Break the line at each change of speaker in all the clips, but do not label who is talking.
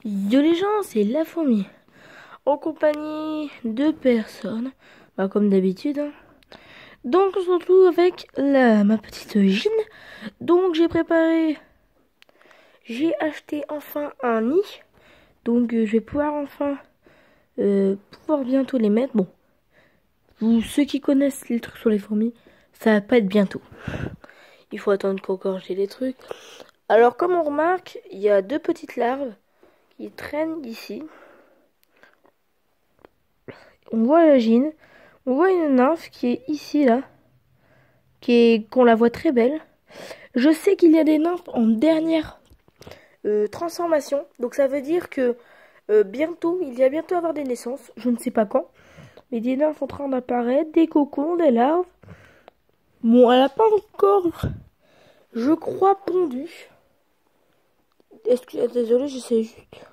Yo les gens, c'est la fourmi, en compagnie de personnes, comme d'habitude, hein. Donc on se retrouve avec ma petite Gine. Donc j'ai acheté enfin un nid. Donc je vais pouvoir enfin pouvoir bientôt les mettre. Bon, ceux qui connaissent les trucs sur les fourmis, ça va pas être bientôt. Il faut attendre qu'encore j'ai les trucs. Alors comme on remarque, il y a deux petites larves qui traînent ici. On voit la Gine, on voit une nymphe qui est ici là, qu'on la voit très belle. Je sais qu'il y a des nymphes en dernière transformation, donc ça veut dire que bientôt, il va bientôt avoir des naissances, je ne sais pas quand, mais des nymphes en train d'apparaître, des cocons, des larves. Bon, elle n'a pas encore, je crois, pondu. Désolé, j'essaie juste.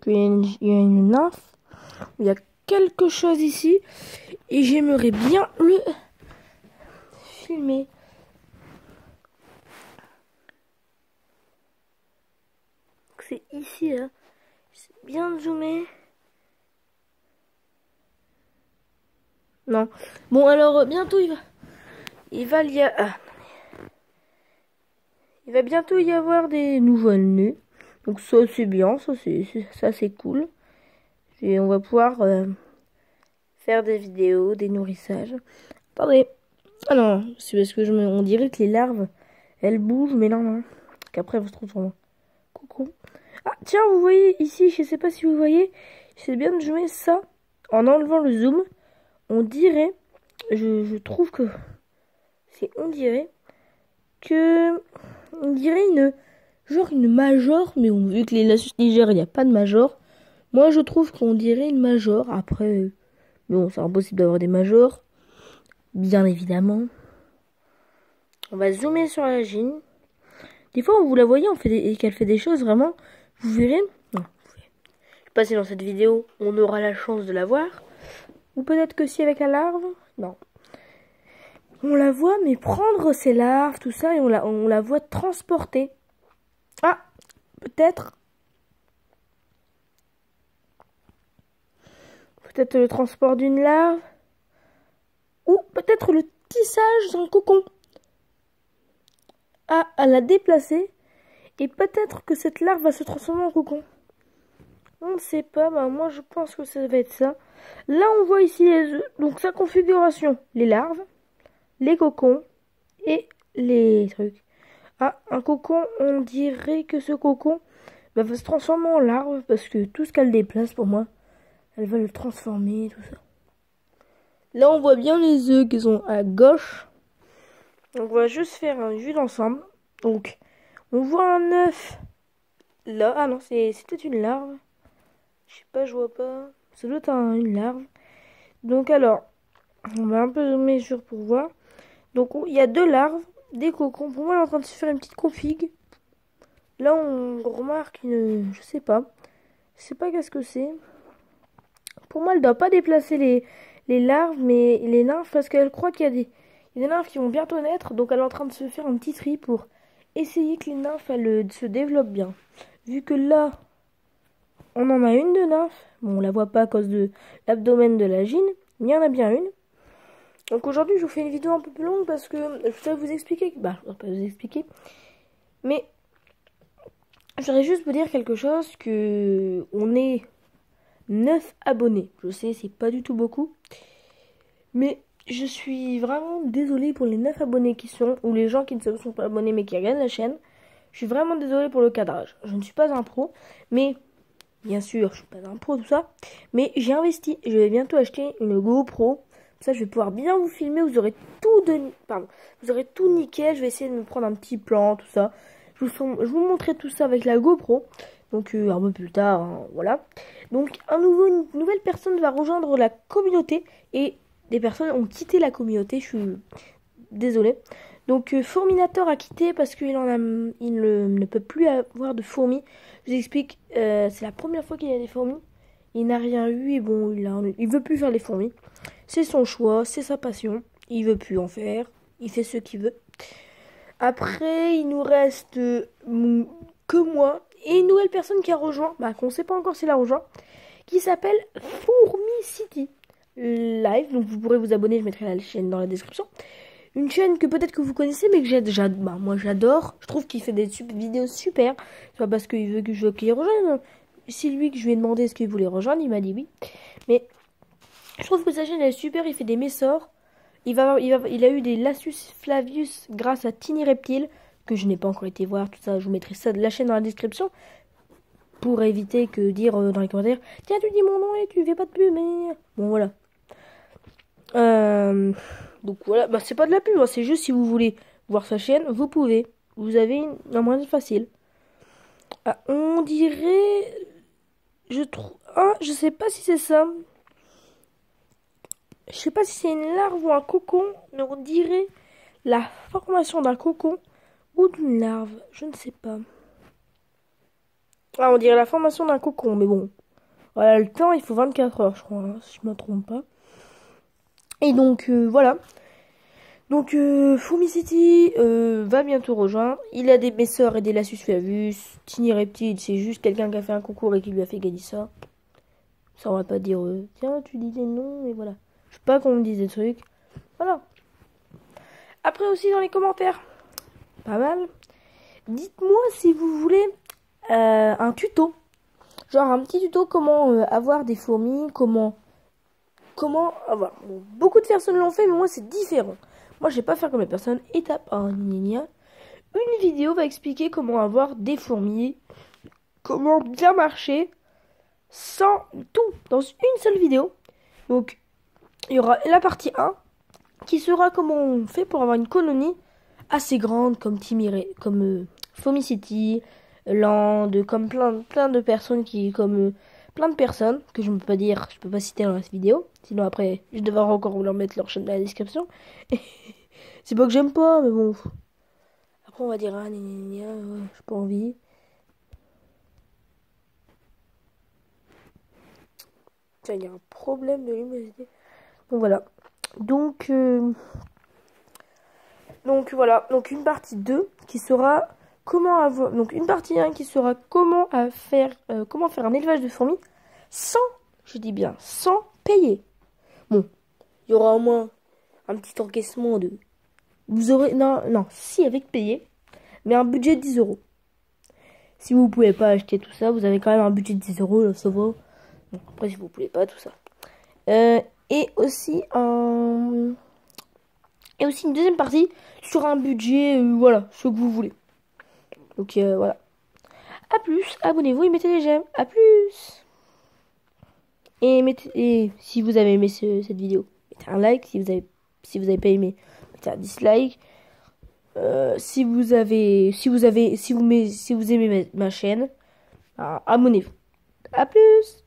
Il y a une nymphe, il y a quelque chose ici, et j'aimerais bien le filmer. C'est ici là. C'est bien zoomé. Non. Bon alors bientôt il va bientôt y avoir des nouvelles nés. Donc ça c'est bien, ça c'est cool. Et on va pouvoir faire des vidéos, des nourrissages. Attendez. Ah non, c'est parce que on dirait que les larves elles bougent, mais non. Qu'après elles vont se transformer. Coucou. Ah tiens, vous voyez ici, je sais pas si vous voyez, c'est bien de jouer ça en enlevant le zoom. On dirait, je trouve que on dirait une major, mais vu que les Lassus Niger, il n'y a pas de major. Moi, je trouve qu'on dirait une major. Après, bon, c'est impossible d'avoir des majors, bien évidemment. On va zoomer sur la Gine. Des fois, vous la voyez, qu'elle fait des choses vraiment. Vous verrez. Non, passer dans cette vidéo, on aura la chance de la voir. Ou peut-être que si avec la larve. Non. On la voit, mais prendre ses larves, tout ça, et on la voit transporter. Ah, peut-être le transport d'une larve. Ou peut-être le tissage d'un cocon. Ah, à la déplacer. Et peut-être que cette larve va se transformer en cocon. On ne sait pas, moi je pense que ça va être ça. Là on voit ici les œufs, donc sa configuration. Les larves, les cocons et les trucs. Ah, un cocon, on dirait que ce cocon va se transformer en larve parce que tout ce qu'elle déplace pour moi, elle va le transformer, tout ça. Là, on voit bien les œufs qui sont à gauche. Donc, on va juste faire un vue d'ensemble. Donc, on voit un œuf là. Ah non, c'était une larve. Je sais pas, je vois pas. Ça doit être une larve. Donc, alors, on va un peu zoomer sur pour voir. Donc, il y a deux larves, des cocons. Pour moi, elle est en train de se faire une petite config. Là, on remarque une... Je sais pas. Je sais pas qu'est-ce que c'est. Pour moi, elle doit pas déplacer les larves, mais les nymphes, parce qu'elle croit qu'il y a des nymphes qui vont bientôt naître. Donc, elle est en train de se faire un petit tri pour essayer que les nymphes, elles se développent bien. Vu que là, on en a une de nymphe. Bon, on la voit pas à cause de l'abdomen de la Gine. Mais il y en a bien une. Donc, aujourd'hui, je vous fais une vidéo un peu plus longue parce que je voudrais vous expliquer... Bah, je vais pas vous expliquer. Mais... je voudrais juste vous dire quelque chose, que on est 9 abonnés. Je sais, c'est pas du tout beaucoup. Mais je suis vraiment désolée pour les 9 abonnés qui sont, ou les gens qui ne se sont pas abonnés mais qui regardent la chaîne. Je suis vraiment désolée pour le cadrage. Je ne suis pas un pro, mais bien sûr, je suis pas un pro, tout ça. Mais j'ai investi. Je vais bientôt acheter une GoPro. Ça, je vais pouvoir bien vous filmer. Vous aurez vous aurez tout nickel. Je vais essayer de me prendre un petit plan, tout ça. Je vous montrerai tout ça avec la GoPro. Donc un peu plus tard, hein, voilà. Donc une nouvelle personne va rejoindre la communauté. Et des personnes ont quitté la communauté. Je suis désolée. Donc Fourminator a quitté parce qu'il ne peut plus avoir de fourmis. Je vous explique, c'est la première fois qu'il y a des fourmis. Il n'a rien eu et bon, il veut plus faire les fourmis. C'est son choix, c'est sa passion. Il veut plus en faire. Il fait ce qu'il veut. Après, il nous reste que moi et une nouvelle personne qui a rejoint, bah qu'on sait pas encore s'il a rejoint, qui s'appelle Fourmicity Live. Donc vous pourrez vous abonner, je mettrai la chaîne dans la description. Une chaîne que peut-être que vous connaissez, mais que moi j'adore. Je trouve qu'il fait des vidéos super. C'est pas parce qu'il veut qu'il rejoigne. C'est lui que je lui ai demandé est-ce qu'il voulait rejoindre, il m'a dit oui. Mais je trouve que sa chaîne elle est super, il fait des messors. Il a eu des Lacus Flavius grâce à Tiny Reptile, que je n'ai pas encore été voir, tout ça. Je vous mettrai ça de la chaîne dans la description. Pour éviter que dire dans les commentaires, tiens tu dis mon nom et tu fais pas de pub, mais... Bon voilà. Donc voilà, bah c'est pas de la pub, hein, c'est juste si vous voulez voir sa chaîne, vous pouvez. Vous avez un moyen facile. Ah, on dirait... Je trouve... Ah, je sais pas si c'est ça. Je sais pas si c'est une larve ou un cocon, mais on dirait la formation d'un cocon ou d'une larve. Je ne sais pas. Ah, on dirait la formation d'un cocon, mais bon. Voilà, le temps, il faut 24 heures, je crois, hein, si je me trompe pas. Et donc, voilà. Donc, Fourmicity va bientôt rejoindre. Il a des Messeurs et des Lacus Flavius. Tiny Reptile, c'est juste quelqu'un qui a fait un concours et qui lui a fait gagner ça. Ça, on va pas dire, tiens, tu dis des noms, et voilà. Je sais pas qu'on me dise des trucs. Voilà. Après aussi, dans les commentaires, pas mal. Dites-moi si vous voulez un tuto. Genre un petit tuto comment avoir des fourmis, comment avoir. Bon, beaucoup de personnes l'ont fait, mais moi c'est différent. Moi je vais pas faire comme les personnes. Étape 1, une vidéo va expliquer comment avoir des fourmis, comment bien marcher, sans tout, dans une seule vidéo. Donc il y aura la partie 1, qui sera comment on fait pour avoir une colonie assez grande comme Fourmicity, Land, comme plein de personnes plein de personnes que je ne peux pas dire, je peux pas citer dans cette vidéo, sinon après je devrais encore leur mettre leur chaîne dans la description. C'est pas que j'aime pas, mais bon. Après on va dire ah j'ai pas envie. Tiens, il y a un problème de luminosité. Donc voilà. Donc voilà, donc une partie 2 qui sera comment avoir, donc une partie 1 qui sera comment faire un élevage de fourmis sans, je dis bien, sans payer. Bon, il y aura au moins un petit encaissement de, vous aurez, non, si avec payer, mais un budget de 10 euros. Si vous pouvez pas acheter tout ça, vous avez quand même un budget de 10 euros, là, ça va. Bon, après si vous pouvez pas, tout ça. Et aussi une deuxième partie sur un budget, voilà, ce que vous voulez. Donc voilà. A plus, abonnez-vous et mettez des j'aime. A plus. Et si vous avez aimé cette vidéo, mettez un like. Si vous avez pas aimé, mettez un dislike. Si vous aimez ma chaîne, abonnez-vous. A plus.